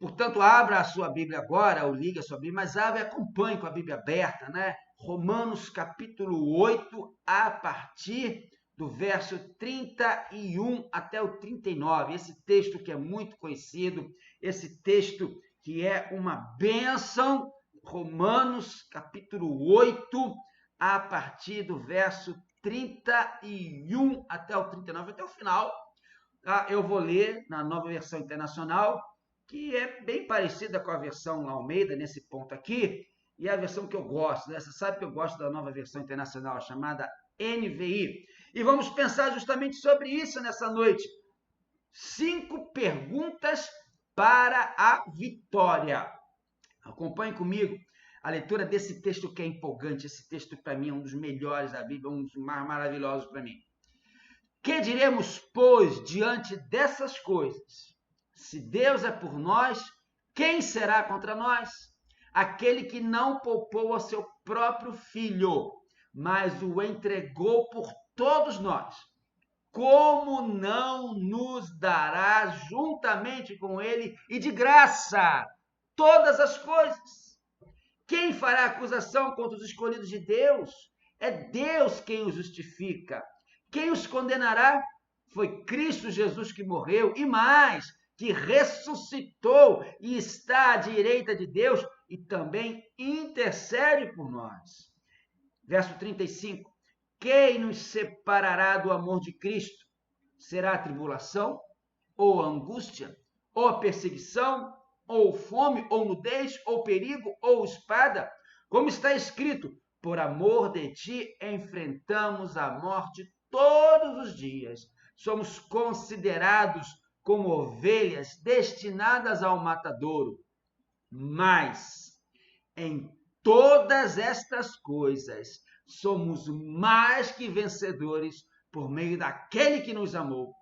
Portanto, abra a sua Bíblia agora, ou ligue a sua Bíblia, mas abra e acompanhe com a Bíblia aberta, né? Romanos capítulo 8, a partir do verso 31 até o 39. Esse texto que é muito conhecido, esse texto que é uma bênção, Romanos capítulo 8, a partir do verso 31 até o 39, até o final. Eu vou ler na Nova Versão Internacional, que é bem parecida com a versão Almeida, nesse ponto aqui, e a versão que eu gosto, né? Você sabe que eu gosto da Nova Versão Internacional, chamada NVI. E vamos pensar justamente sobre isso nessa noite. 5 perguntas para a vitória. Acompanhe comigo a leitura desse texto que é empolgante. Esse texto, para mim, é um dos melhores da Bíblia, um dos mais maravilhosos para mim. Que diremos, pois, diante dessas coisas? Se Deus é por nós, quem será contra nós? Aquele que não poupou ao seu próprio filho, mas o entregou por todos nós. Como não nos dará juntamente com ele e de graça todas as coisas? Quem fará acusação contra os escolhidos de Deus? É Deus quem os justifica. Quem os condenará? Foi Cristo Jesus que morreu e mais, que ressuscitou e está à direita de Deus e também intercede por nós. Verso 35. Quem nos separará do amor de Cristo? Será a tribulação, ou a angústia, ou a perseguição, ou fome, ou nudez, ou perigo, ou espada? Como está escrito, por amor de ti enfrentamos a morte todos os dias. Somos considerados como ovelhas destinadas ao matadouro. Mas, em todas estas coisas, somos mais que vencedores por meio daquele que nos amou.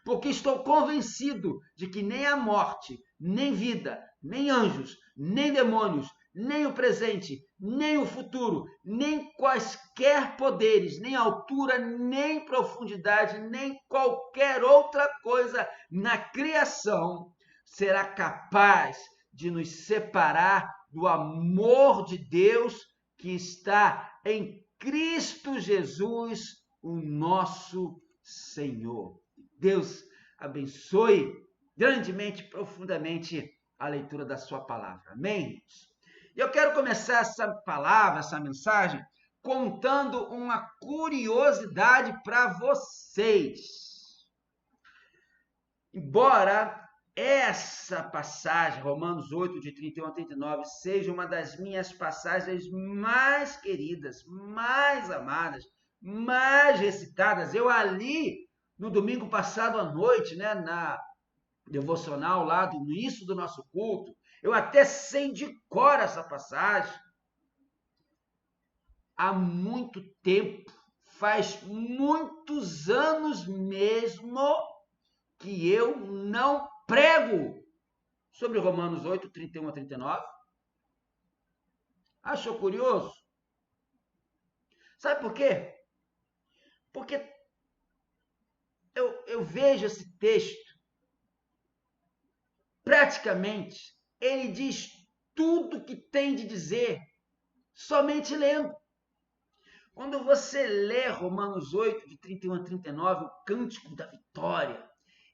Porque estou convencido de que nem a morte, nem vida, nem anjos, nem demônios, nem o presente, nem o futuro, nem quaisquer poderes, nem altura, nem profundidade, nem qualquer outra coisa na criação será capaz de nos separar do amor de Deus que está em Cristo Jesus, o nosso Senhor. Deus abençoe grandemente, profundamente a leitura da sua palavra. Amém? Eu quero começar essa palavra, essa mensagem, contando uma curiosidade para vocês. Embora essa passagem, Romanos 8, de 31 a 39, seja uma das minhas passagens mais queridas, mais amadas, mais recitadas, eu ali, no domingo passado à noite, né, na devocional lá no início do nosso culto, eu até sei de cor essa passagem. Há muito tempo, faz muitos anos mesmo, que eu não prego sobre Romanos 8, 31 a 39. Achou curioso? Sabe por quê? Porque eu vejo esse texto, praticamente, ele diz tudo que tem de dizer, somente lendo. Quando você lê Romanos 8, de 31 a 39, o Cântico da Vitória,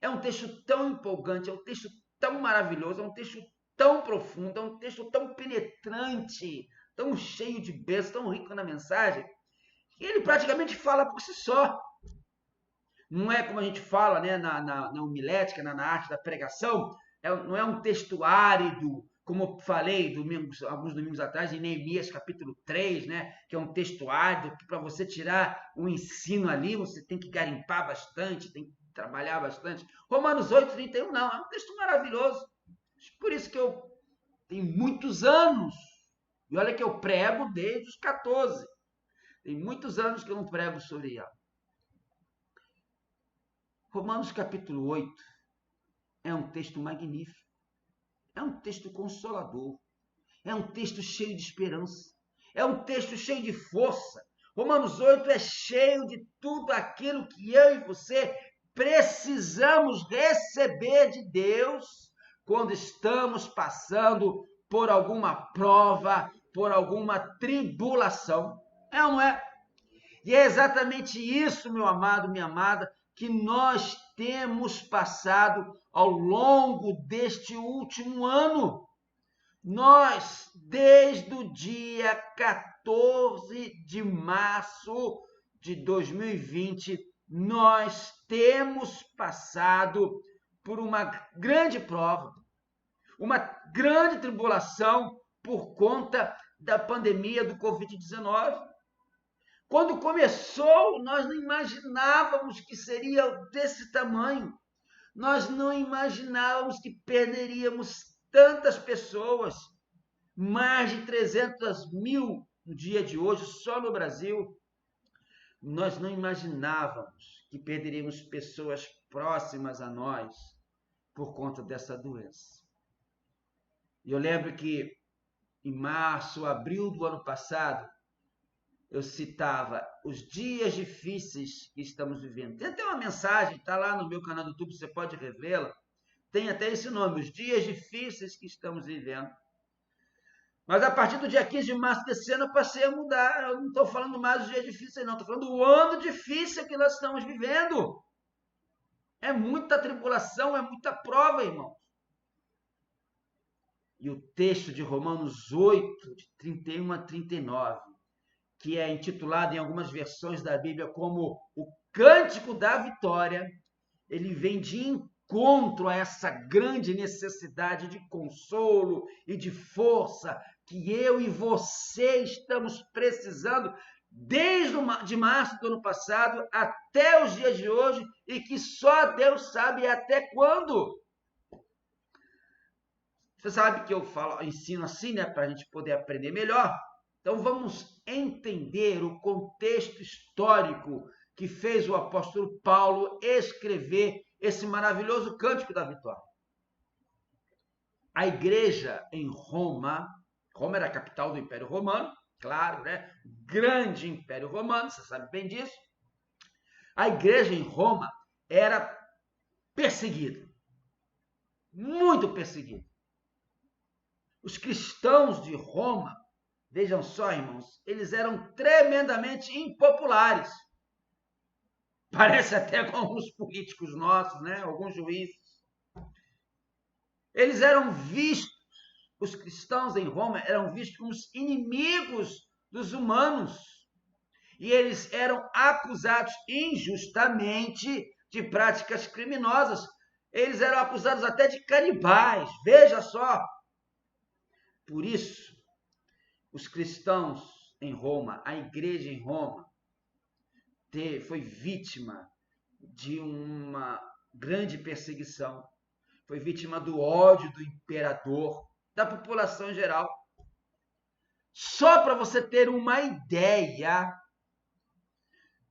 é um texto tão empolgante, é um texto tão maravilhoso, é um texto tão profundo, é um texto tão penetrante, tão cheio de bênçãos, tão rico na mensagem, que ele praticamente fala por si só. Não é como a gente fala, né, na homilética, na arte da pregação, não é um texto árido, como eu falei alguns domingos atrás, em Neemias capítulo 3, né, que é um texto árido, que para você tirar um ensino ali, você tem que garimpar bastante, tem que trabalhar bastante. Romanos 8, 31, não, é um texto maravilhoso. Por isso que eu tenho muitos anos, e olha que eu prego desde os 14, tem muitos anos que eu não prego sobre ela. Romanos capítulo 8 é um texto magnífico, é um texto consolador, é um texto cheio de esperança, é um texto cheio de força. Romanos 8 é cheio de tudo aquilo que eu e você precisamos receber de Deus quando estamos passando por alguma prova, por alguma tribulação. É ou não é? E é exatamente isso, meu amado, minha amada, que nós temos passado ao longo deste último ano. Nós, desde o dia 14 de março de 2020, nós temos passado por uma grande prova, uma grande tribulação por conta da pandemia do Covid-19. Quando começou, nós não imaginávamos que seria desse tamanho. Nós não imaginávamos que perderíamos tantas pessoas, mais de 300 mil no dia de hoje, só no Brasil. Nós não imaginávamos que perderíamos pessoas próximas a nós por conta dessa doença. E eu lembro que em março, abril do ano passado, eu citava os dias difíceis que estamos vivendo. Tem até uma mensagem, está lá no meu canal do YouTube, você pode revê-la. Tem até esse nome, os dias difíceis que estamos vivendo. Mas a partir do dia 15 de março desse ano eu passei a mudar. Eu não estou falando mais dos dias difíceis, não. Estou falando do ano difícil que nós estamos vivendo. É muita tribulação, é muita prova, irmãos. E o texto de Romanos 8, de 31 a 39, que é intitulado em algumas versões da Bíblia como o Cântico da Vitória, ele vem de encontro a essa grande necessidade de consolo e de força que eu e você estamos precisando desde de março do ano passado até os dias de hoje e que só Deus sabe até quando. Você sabe que eu ensino assim, né, para a gente poder aprender melhor. Então vamos entender o contexto histórico que fez o apóstolo Paulo escrever esse maravilhoso Cântico da Vitória. A igreja em Roma, Roma era a capital do Império Romano, claro, né? Grande Império Romano, você sabe bem disso. A igreja em Roma era perseguida, muito perseguida. Os cristãos de Roma, vejam só, irmãos, eles eram tremendamente impopulares. Parece até com alguns políticos nossos, né? Alguns juízes. Eles eram vistos, os cristãos em Roma eram vistos como os inimigos dos humanos. E eles eram acusados injustamente de práticas criminosas. Eles eram acusados até de canibais, veja só. Por isso, os cristãos em Roma, a igreja em Roma, foi vítima de uma grande perseguição, foi vítima do ódio do imperador, da população em geral. Só para você ter uma ideia,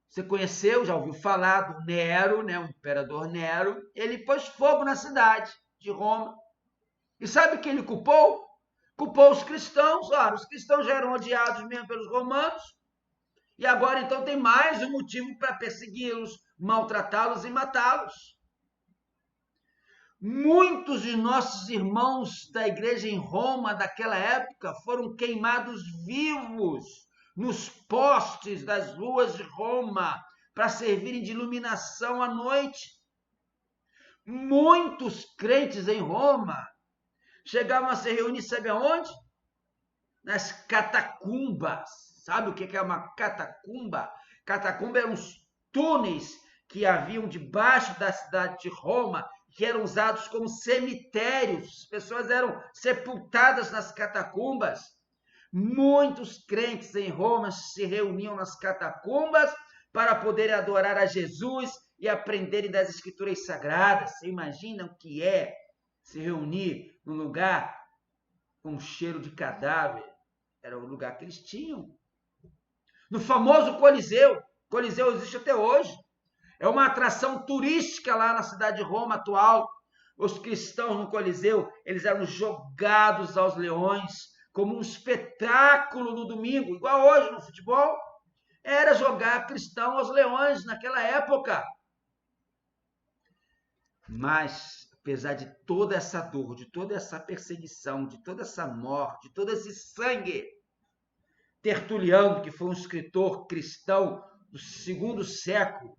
você conheceu, já ouviu falar do Nero, né, o imperador Nero, ele pôs fogo na cidade de Roma. E sabe o que ele culpou? Culpou os cristãos. Ora, os cristãos já eram odiados mesmo pelos romanos, e agora então tem mais um motivo para persegui-los, maltratá-los e matá-los. Muitos de nossos irmãos da igreja em Roma daquela época foram queimados vivos nos postes das ruas de Roma para servirem de iluminação à noite. Muitos crentes em Roma chegavam a se reunir, sabe aonde? Nas catacumbas. Sabe o que é uma catacumba? Catacumba eram os túneis que haviam debaixo da cidade de Roma, que eram usados como cemitérios. As pessoas eram sepultadas nas catacumbas. Muitos crentes em Roma se reuniam nas catacumbas para poderem adorar a Jesus e aprenderem das escrituras sagradas. Você imagina o que é se reunir num lugar com cheiro de cadáver? Era o lugar que eles tinham. No famoso Coliseu. Coliseu existe até hoje. É uma atração turística lá na cidade de Roma atual. Os cristãos no Coliseu, eles eram jogados aos leões como um espetáculo no domingo, igual hoje no futebol. Era jogar cristão aos leões naquela época. Mas apesar de toda essa dor, de toda essa perseguição, de toda essa morte, de todo esse sangue, Tertuliano, que foi um escritor cristão do segundo século,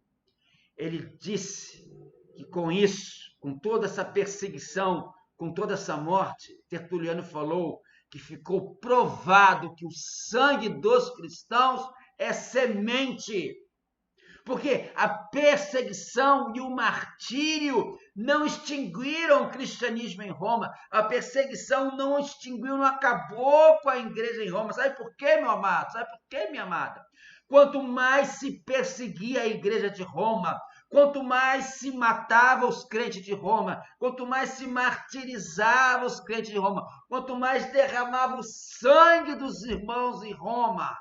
ele disse que com isso, com toda essa perseguição, com toda essa morte, Tertuliano falou que ficou provado que o sangue dos cristãos é semente. Porque a perseguição e o martírio não extinguiram o cristianismo em Roma. A perseguição não extinguiu, não acabou com a igreja em Roma. Sabe por quê, meu amado? Sabe por quê, minha amada? Quanto mais se perseguia a igreja de Roma, quanto mais se matava os crentes de Roma, quanto mais se martirizava os crentes de Roma, quanto mais derramava o sangue dos irmãos em Roma,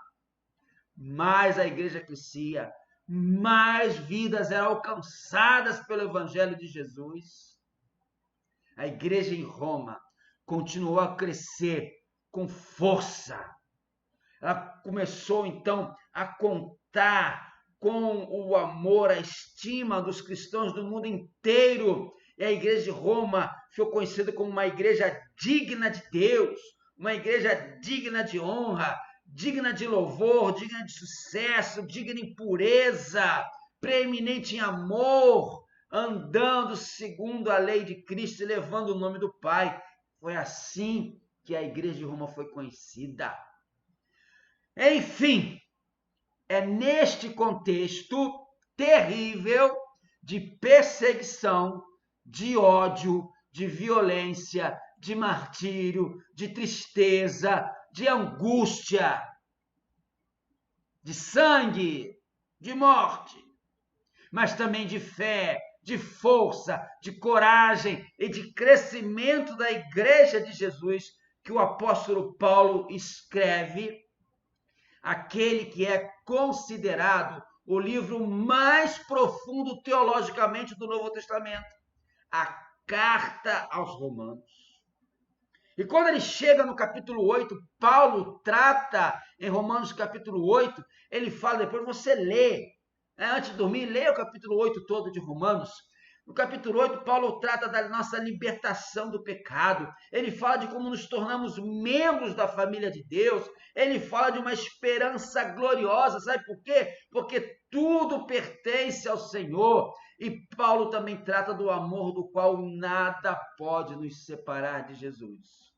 mais a igreja crescia, mais vidas eram alcançadas pelo Evangelho de Jesus. A igreja em Roma continuou a crescer com força. Ela começou, então, a contar com o amor, a estima dos cristãos do mundo inteiro. E a igreja de Roma foi conhecida como uma igreja digna de Deus, uma igreja digna de honra, digna de louvor, digna de sucesso, digna em pureza, preeminente em amor, andando segundo a lei de Cristo e levando o nome do Pai. Foi assim que a igreja de Roma foi conhecida. Enfim, é neste contexto terrível de perseguição, de ódio, de violência, de martírio, de tristeza, de angústia, de sangue, de morte, mas também de fé, de força, de coragem e de crescimento da igreja de Jesus, que o apóstolo Paulo escreve, aquele que é considerado o livro mais profundo teologicamente do Novo Testamento, a Carta aos Romanos. E quando ele chega no capítulo 8, Paulo trata em Romanos capítulo 8, ele fala, depois você lê, antes de dormir, lê o capítulo 8 todo de Romanos. No capítulo 8, Paulo trata da nossa libertação do pecado. Ele fala de como nos tornamos membros da família de Deus. Ele fala de uma esperança gloriosa. Sabe por quê? Porque tudo pertence ao Senhor. E Paulo também trata do amor do qual nada pode nos separar de Jesus.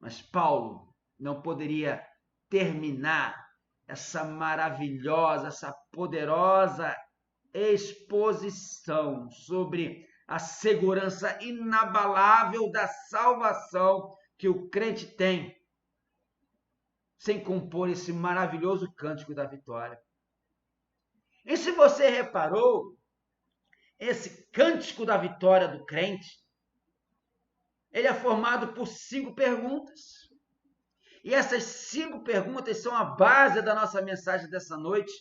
Mas Paulo não poderia terminar essa maravilhosa, essa poderosa exposição sobre a segurança inabalável da salvação que o crente tem, sem compor esse maravilhoso cântico da vitória. E se você reparou, esse cântico da vitória do crente, ele é formado por 5 perguntas. E essas 5 perguntas são a base da nossa mensagem dessa noite.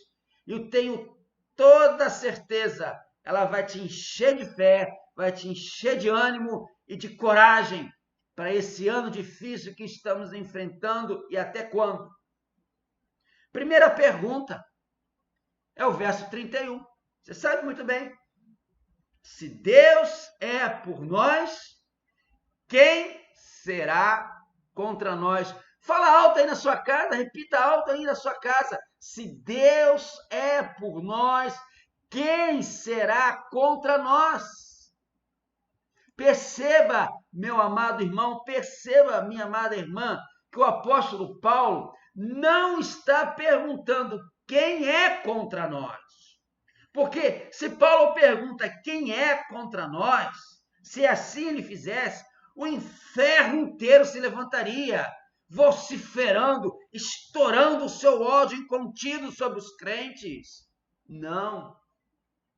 E eu tenho toda a certeza, ela vai te encher de fé, vai te encher de ânimo e de coragem para esse ano difícil que estamos enfrentando e até quando. Primeira pergunta é o verso 31. Você sabe muito bem. Se Deus é por nós, quem será contra nós? Fala alto aí na sua casa, repita alto aí na sua casa. Se Deus é por nós, quem será contra nós? Perceba, meu amado irmão, perceba, minha amada irmã, que o apóstolo Paulo não está perguntando quem é contra nós. Porque se Paulo pergunta quem é contra nós, se assim ele fizesse, o inferno inteiro se levantaria, vociferando, estourando o seu ódio incontido sobre os crentes. Não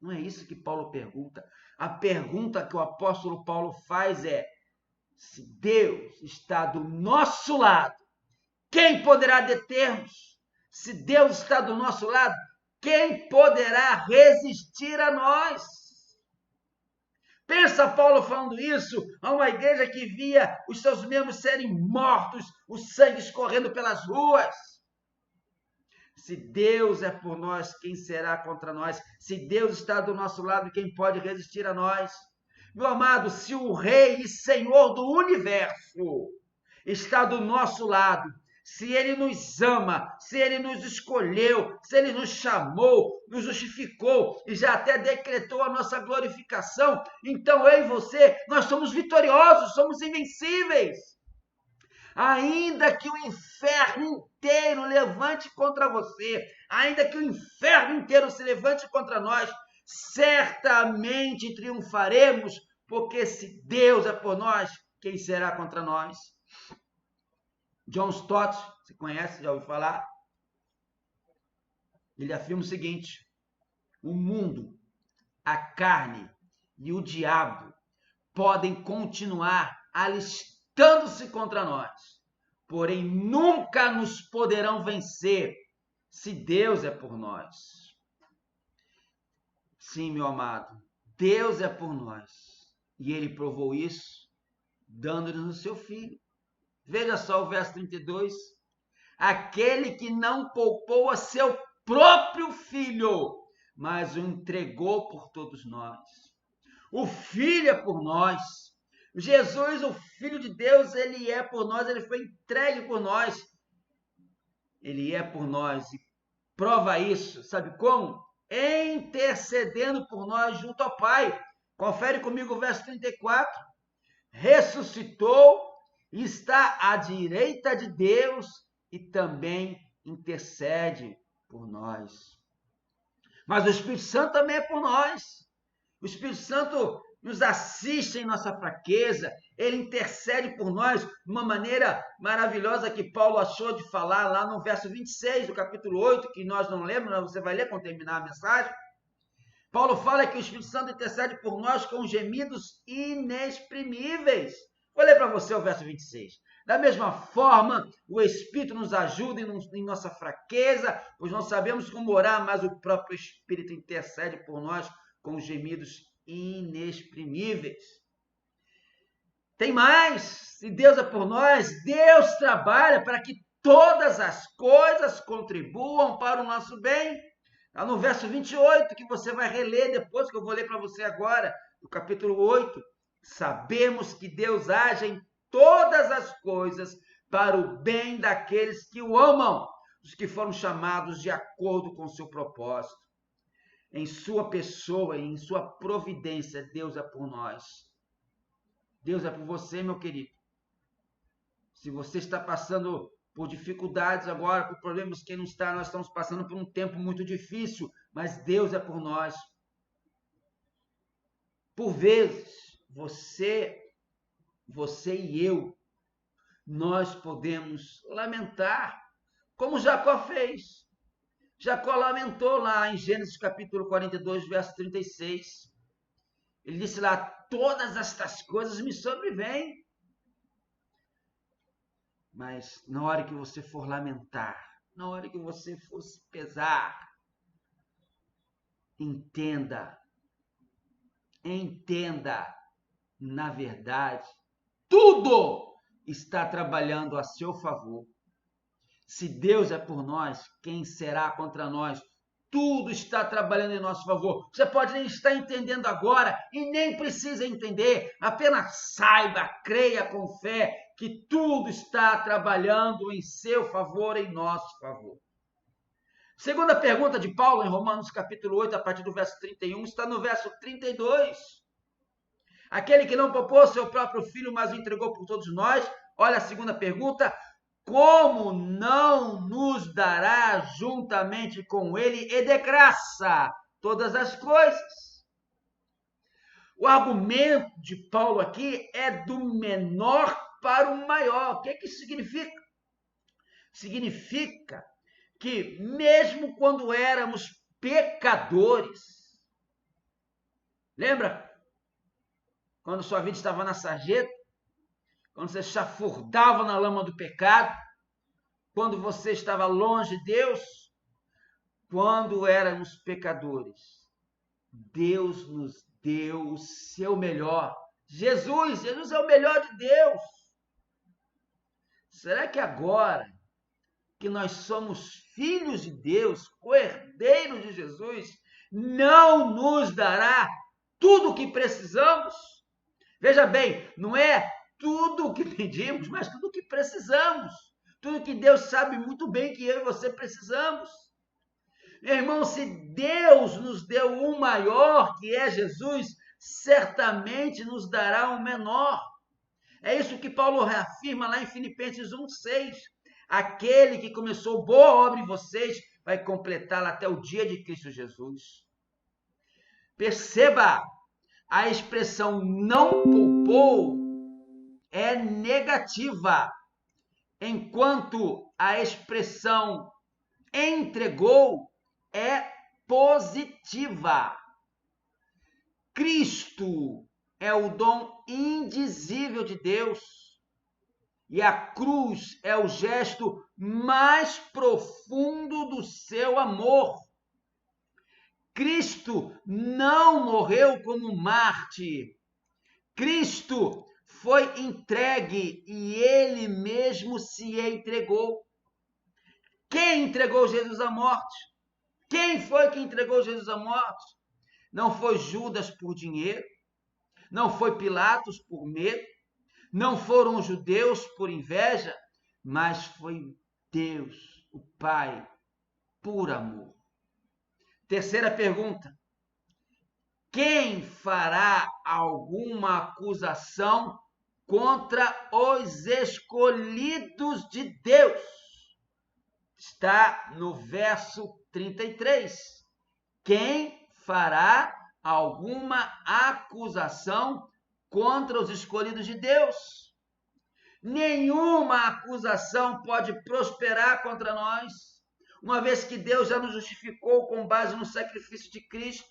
é isso que Paulo pergunta. A pergunta que o apóstolo Paulo faz é: se Deus está do nosso lado, quem poderá deter-nos? Se Deus está do nosso lado, quem poderá resistir a nós? Pensa Paulo falando isso a uma igreja que via os seus membros serem mortos, o sangue escorrendo pelas ruas. Se Deus é por nós, quem será contra nós? Se Deus está do nosso lado, quem pode resistir a nós? Meu amado, se o Rei e Senhor do universo está do nosso lado, se Ele nos ama, se Ele nos escolheu, se Ele nos chamou, nos justificou e já até decretou a nossa glorificação, então eu e você, nós somos vitoriosos, somos invencíveis. Ainda que o inferno inteiro levante contra você, ainda que o inferno inteiro se levante contra nós, certamente triunfaremos, porque se Deus é por nós, quem será contra nós? John Stott, você conhece, já ouviu falar? Ele afirma o seguinte: o mundo, a carne e o diabo podem continuar alistando-se contra nós, porém nunca nos poderão vencer se Deus é por nós. Sim, meu amado, Deus é por nós e Ele provou isso dando-nos o seu Filho. Veja só o verso 32. Aquele que não poupou a seu próprio Filho, mas o entregou por todos nós. O Filho é por nós. Jesus, o Filho de Deus, Ele é por nós, Ele foi entregue por nós. Ele é por nós e prova isso, sabe como? Intercedendo por nós junto ao Pai. Confere comigo o verso 34. Ressuscitou, está à direita de Deus e também intercede por nós. Mas o Espírito Santo também é por nós. O Espírito Santo nos assiste em nossa fraqueza, ele intercede por nós de uma maneira maravilhosa que Paulo achou de falar lá no verso 26 do capítulo 8, que nós não lemos, mas você vai ler quando terminar a mensagem. Paulo fala que o Espírito Santo intercede por nós com gemidos inexprimíveis. Vou ler para você o verso 26. Da mesma forma, o Espírito nos ajuda em nossa fraqueza, pois não sabemos como orar, mas o próprio Espírito intercede por nós com gemidos inexprimíveis. Tem mais, se Deus é por nós, Deus trabalha para que todas as coisas contribuam para o nosso bem. Está no verso 28, que você vai reler depois, que eu vou ler para você agora, no capítulo 8. Sabemos que Deus age em todas as coisas para o bem daqueles que o amam, os que foram chamados de acordo com o seu propósito. Em sua pessoa e em sua providência, Deus é por nós. Deus é por você, meu querido. Se você está passando por dificuldades agora, por problemas que não está, nós estamos passando por um tempo muito difícil, mas Deus é por nós. Por vezes, você e eu, nós podemos lamentar, como Jacó fez. Jacó lamentou lá em Gênesis capítulo 42, verso 36. Ele disse lá, todas estas coisas me sobrevêm. Mas na hora que você for lamentar, na hora que você for se pesar, entenda, na verdade, tudo está trabalhando a seu favor. Se Deus é por nós, quem será contra nós? Tudo está trabalhando em nosso favor. Você pode nem estar entendendo agora e nem precisa entender. Apenas saiba, creia com fé que tudo está trabalhando em seu favor, em nosso favor. Segunda pergunta de Paulo em Romanos capítulo 8, a partir do verso 31, está no verso 32. Aquele que não poupou seu próprio filho, mas o entregou por todos nós. Olha a segunda pergunta. Como não nos dará juntamente com ele e de graça todas as coisas? O argumento de Paulo aqui é do menor para o maior. O que isso significa? Significa que mesmo quando éramos pecadores, lembra? Quando sua vida estava na sarjeta, quando você chafurdava na lama do pecado, quando você estava longe de Deus, quando éramos pecadores, Deus nos deu o seu melhor. Jesus é o melhor de Deus. Será que agora que nós somos filhos de Deus, co-herdeiros de Jesus, não nos dará tudo o que precisamos? Veja bem, não é tudo o que pedimos, mas tudo o que precisamos. Tudo que Deus sabe muito bem que eu e você precisamos. Meu irmão, se Deus nos deu um maior, que é Jesus, certamente nos dará um menor. É isso que Paulo reafirma lá em Filipenses 1,6. Aquele que começou boa obra em vocês vai completá-la até o dia de Cristo Jesus. Perceba, a expressão não poupou é negativa, enquanto a expressão entregou é positiva. Cristo é o dom indizível de Deus e a cruz é o gesto mais profundo do seu amor. Cristo não morreu como mártir. Cristo foi entregue e ele mesmo se entregou. Quem entregou Jesus à morte? Quem foi que entregou Jesus à morte? Não foi Judas por dinheiro, não foi Pilatos por medo, não foram os judeus por inveja, mas foi Deus, o Pai, por amor. Terceira pergunta: quem fará alguma acusação contra os escolhidos de Deus? Está no verso 33. Quem fará alguma acusação contra os escolhidos de Deus? Nenhuma acusação pode prosperar contra nós, uma vez que Deus já nos justificou com base no sacrifício de Cristo.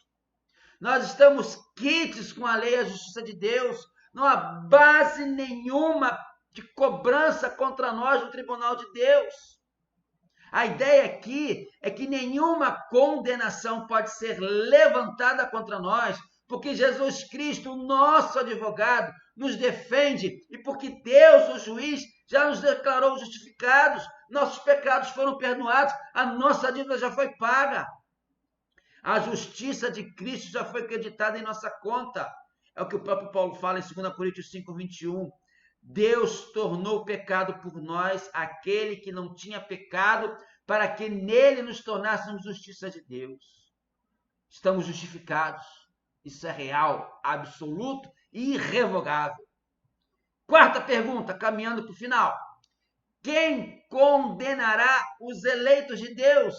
Nós estamos quites com a lei e a justiça de Deus. Não há base nenhuma de cobrança contra nós no tribunal de Deus. A ideia aqui é que nenhuma condenação pode ser levantada contra nós, porque Jesus Cristo, nosso advogado, nos defende e porque Deus, o juiz, já nos declarou justificados, nossos pecados foram perdoados, a nossa dívida já foi paga. A justiça de Cristo já foi acreditada em nossa conta. É o que o próprio Paulo fala em 2 Coríntios 5:21. Deus tornou pecado por nós aquele que não tinha pecado, para que nele nos tornássemos justiça de Deus. Estamos justificados. Isso é real, absoluto e irrevogável. Quarta pergunta, caminhando para o final. Quem condenará os eleitos de Deus?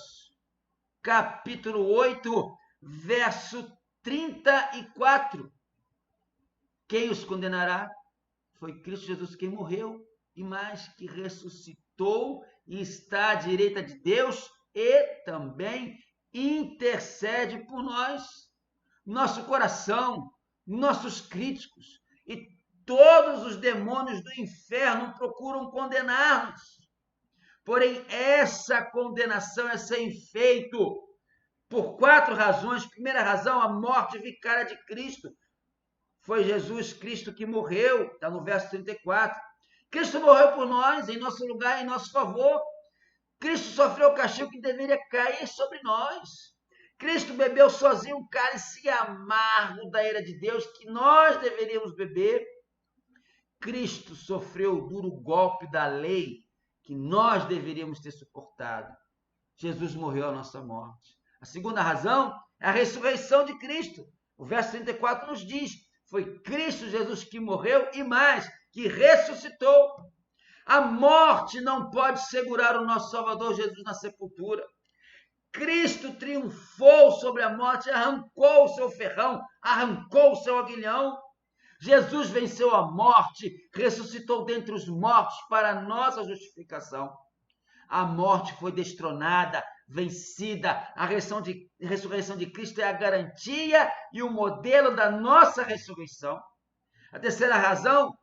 Capítulo 8, verso 34. Quem os condenará? Foi Cristo Jesus quem morreu e mais que ressuscitou e está à direita de Deus e também intercede por nós. Nosso coração, nossos críticos e todos os demônios do inferno procuram condenar-nos. Porém, essa condenação é sem efeito por 4 razões. Primeira razão, a morte vicária de Cristo. Foi Jesus Cristo que morreu, está no verso 34. Cristo morreu por nós, em nosso lugar, em nosso favor. Cristo sofreu o castigo que deveria cair sobre nós. Cristo bebeu sozinho o cálice amargo da ira de Deus que nós deveríamos beber. Cristo sofreu o duro golpe da lei que nós deveríamos ter suportado. Jesus morreu a nossa morte. A segunda razão é a ressurreição de Cristo. O verso 34 nos diz: foi Cristo Jesus que morreu e mais, que ressuscitou. A morte não pode segurar o nosso Salvador Jesus na sepultura. Cristo triunfou sobre a morte, arrancou o seu ferrão, arrancou o seu aguilhão. Jesus venceu a morte, ressuscitou dentre os mortos para a nossa justificação. A morte foi destronada, vencida. A ressurreição de Cristo é a garantia e o modelo da nossa ressurreição. A terceira razão,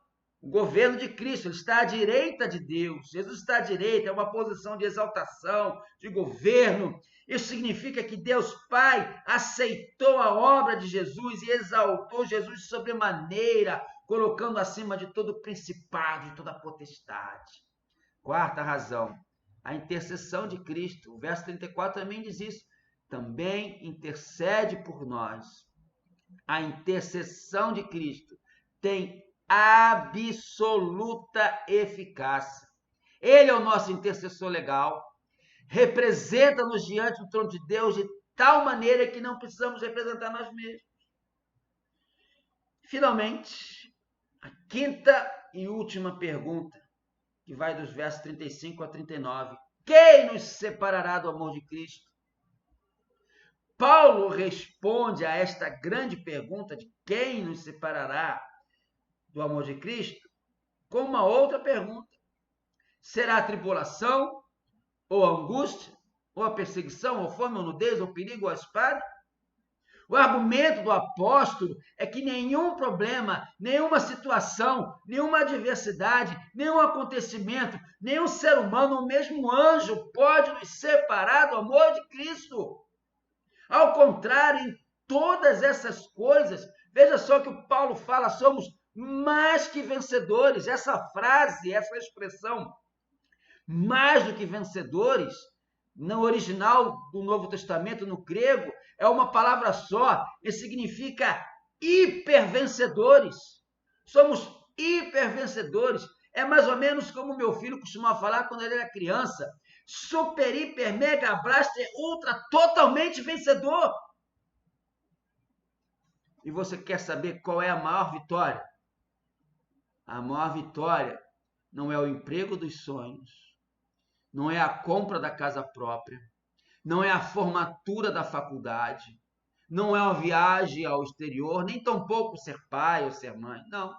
o governo de Cristo, ele está à direita de Deus. Jesus está à direita, é uma posição de exaltação, de governo. Isso significa que Deus Pai aceitou a obra de Jesus e exaltou Jesus de sobremaneira, colocando acima de todo principado, de toda potestade. Quarta razão, a intercessão de Cristo. O verso 34 também diz isso. Também intercede por nós. A intercessão de Cristo tem absoluta eficácia. Ele é o nosso intercessor legal, representa-nos diante do trono de Deus de tal maneira que não precisamos representar nós mesmos. Finalmente, a quinta e última pergunta, que vai dos versos 35 a 39. Quem nos separará do amor de Cristo? Paulo responde a esta grande pergunta de quem nos separará do amor de Cristo com uma outra pergunta. Será a tribulação, ou a angústia, ou a perseguição, ou fome, ou nudez, ou perigo, ou a espada? O argumento do apóstolo é que nenhum problema, nenhuma situação, nenhuma adversidade, nenhum acontecimento, nenhum ser humano, ou mesmo anjo pode nos separar do amor de Cristo. Ao contrário, em todas essas coisas, veja só que o Paulo fala, somos mais que vencedores. Essa frase, essa expressão, mais do que vencedores, no original do Novo Testamento, no grego, é uma palavra só e significa hipervencedores. Somos hipervencedores. É mais ou menos como meu filho costumava falar quando ele era criança. Super, hiper, mega, blaster, ultra, totalmente vencedor. E você quer saber qual é a maior vitória? A maior vitória não é o emprego dos sonhos, não é a compra da casa própria, não é a formatura da faculdade, não é uma viagem ao exterior, nem tampouco ser pai ou ser mãe, não.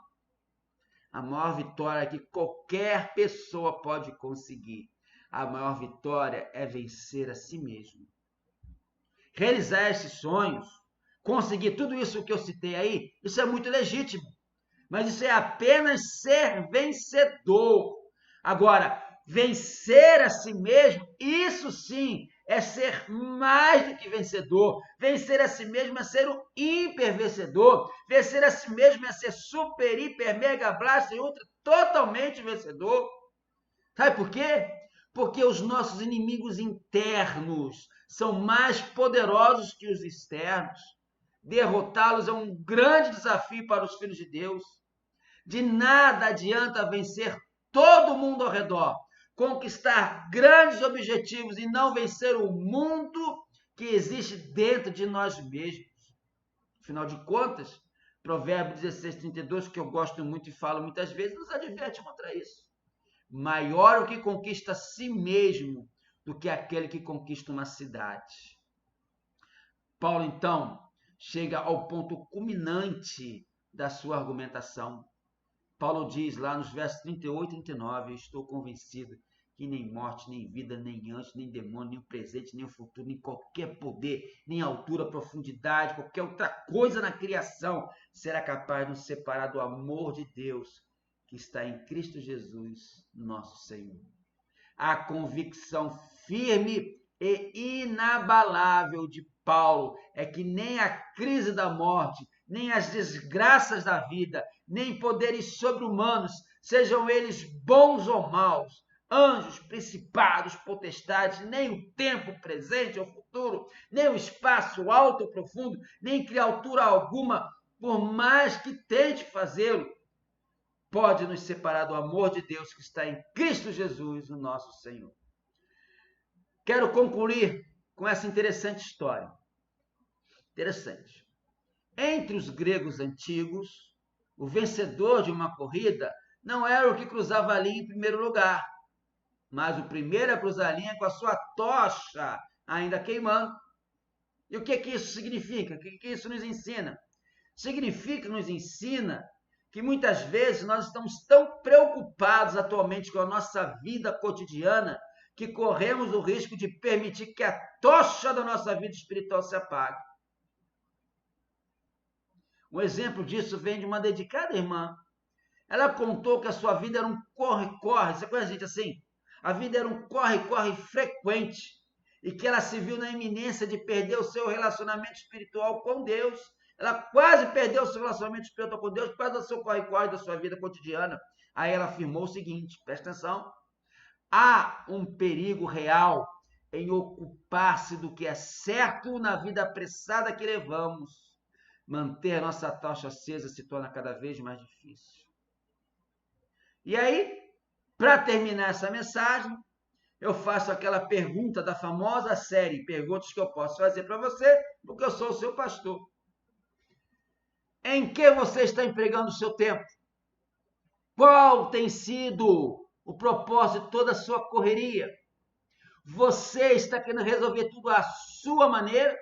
A maior vitória que qualquer pessoa pode conseguir, a maior vitória é vencer a si mesmo. Realizar esses sonhos, conseguir tudo isso que eu citei aí, isso é muito legítimo, mas isso é apenas ser vencedor. Agora, vencer a si mesmo, isso sim é ser mais do que vencedor. Vencer a si mesmo é ser um hipervencedor. Vencer a si mesmo é ser super, hiper, mega, blaster, ultra, totalmente vencedor. Sabe por quê? Porque os nossos inimigos internos são mais poderosos que os externos. Derrotá-los é um grande desafio para os filhos de Deus. De nada adianta vencer todo mundo ao redor, conquistar grandes objetivos e não vencer o mundo que existe dentro de nós mesmos. Afinal de contas, Provérbios 16:32, que eu gosto muito e falo muitas vezes, nos adverte contra isso. Maior o que conquista a si mesmo do que aquele que conquista uma cidade. Paulo, então, chega ao ponto culminante da sua argumentação. Paulo diz lá nos versos 38 e 39, eu estou convencido que nem morte, nem vida, nem anjo, nem demônio, nem o presente, nem o futuro, nem qualquer poder, nem altura, profundidade, qualquer outra coisa na criação será capaz de nos separar do amor de Deus que está em Cristo Jesus, nosso Senhor. A convicção firme e inabalável de Paulo é que nem a crise da morte, nem as desgraças da vida, nem poderes sobre-humanos, sejam eles bons ou maus, anjos, principados, potestades, nem o tempo presente ou futuro, nem o espaço alto ou profundo, nem criatura alguma, por mais que tente fazê-lo, pode nos separar do amor de Deus que está em Cristo Jesus, o nosso Senhor. Quero concluir com essa interessante história. Interessante. Entre os gregos antigos, o vencedor de uma corrida não era o que cruzava a linha em primeiro lugar, mas o primeiro a cruzar a linha com a sua tocha ainda queimando. E o que isso significa? O que isso nos ensina? Nos ensina que muitas vezes nós estamos tão preocupados atualmente com a nossa vida cotidiana que corremos o risco de permitir que a tocha da nossa vida espiritual se apague. Um exemplo disso vem de uma dedicada irmã. Ela contou que a sua vida era um corre-corre. Você conhece gente assim? A vida era um corre-corre frequente e que ela se viu na iminência de perder o seu relacionamento espiritual com Deus. Ela quase perdeu o seu relacionamento espiritual com Deus por causa do seu corre-corre da sua vida cotidiana. Aí ela afirmou o seguinte, presta atenção, há um perigo real em ocupar-se do que é certo na vida apressada que levamos, manter nossa tocha acesa se torna cada vez mais difícil. E aí, para terminar essa mensagem, eu faço aquela pergunta da famosa série Perguntas que eu posso fazer para você, porque eu sou o seu pastor. Em que você está empregando o seu tempo? Qual tem sido o propósito de toda a sua correria? Você está querendo resolver tudo à sua maneira,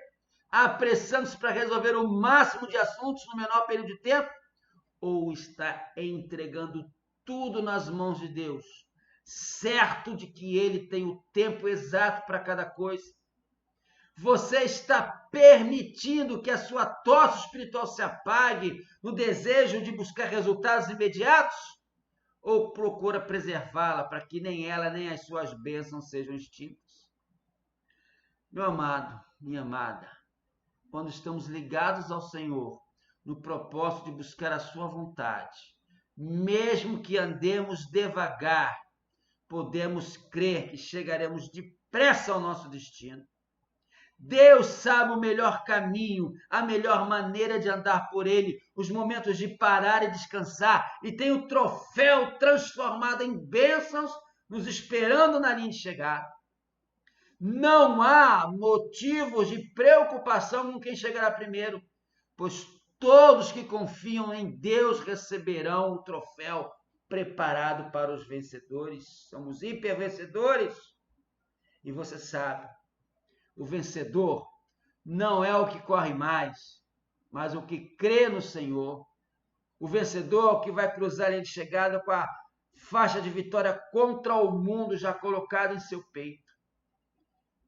apressando-se para resolver o máximo de assuntos no menor período de tempo? Ou está entregando tudo nas mãos de Deus, certo de que Ele tem o tempo exato para cada coisa? Você está permitindo que a sua tocha espiritual se apague no desejo de buscar resultados imediatos? Ou procura preservá-la para que nem ela nem as suas bênçãos sejam extintas? Meu amado, minha amada, quando estamos ligados ao Senhor, no propósito de buscar a sua vontade, mesmo que andemos devagar, podemos crer que chegaremos depressa ao nosso destino. Deus sabe o melhor caminho, a melhor maneira de andar por ele, os momentos de parar e descansar, e tem o troféu transformado em bênçãos nos esperando na linha de chegada. Não há motivos de preocupação com quem chegará primeiro, pois todos que confiam em Deus receberão o troféu preparado para os vencedores. Somos hipervencedores. E você sabe, o vencedor não é o que corre mais, mas o que crê no Senhor. O vencedor é o que vai cruzar a linha de chegada com a faixa de vitória contra o mundo já colocada em seu peito.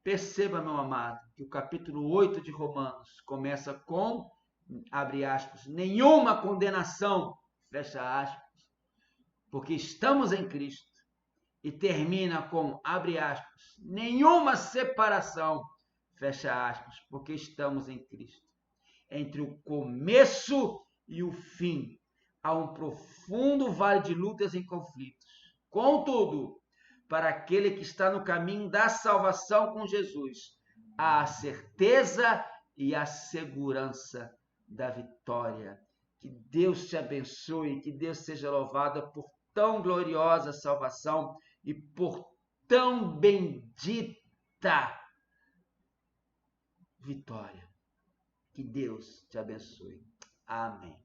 Perceba, meu amado, que o capítulo 8 de Romanos começa com, abre aspas, nenhuma condenação, fecha aspas, porque estamos em Cristo. E termina com, abre aspas, nenhuma separação, fecha aspas, porque estamos em Cristo. Entre o começo e o fim, há um profundo vale de lutas e conflitos. Contudo, para aquele que está no caminho da salvação com Jesus, há a certeza e a segurança da vitória. Que Deus te abençoe, que Deus seja louvado por tão gloriosa salvação e por tão bendita vitória. Que Deus te abençoe. Amém.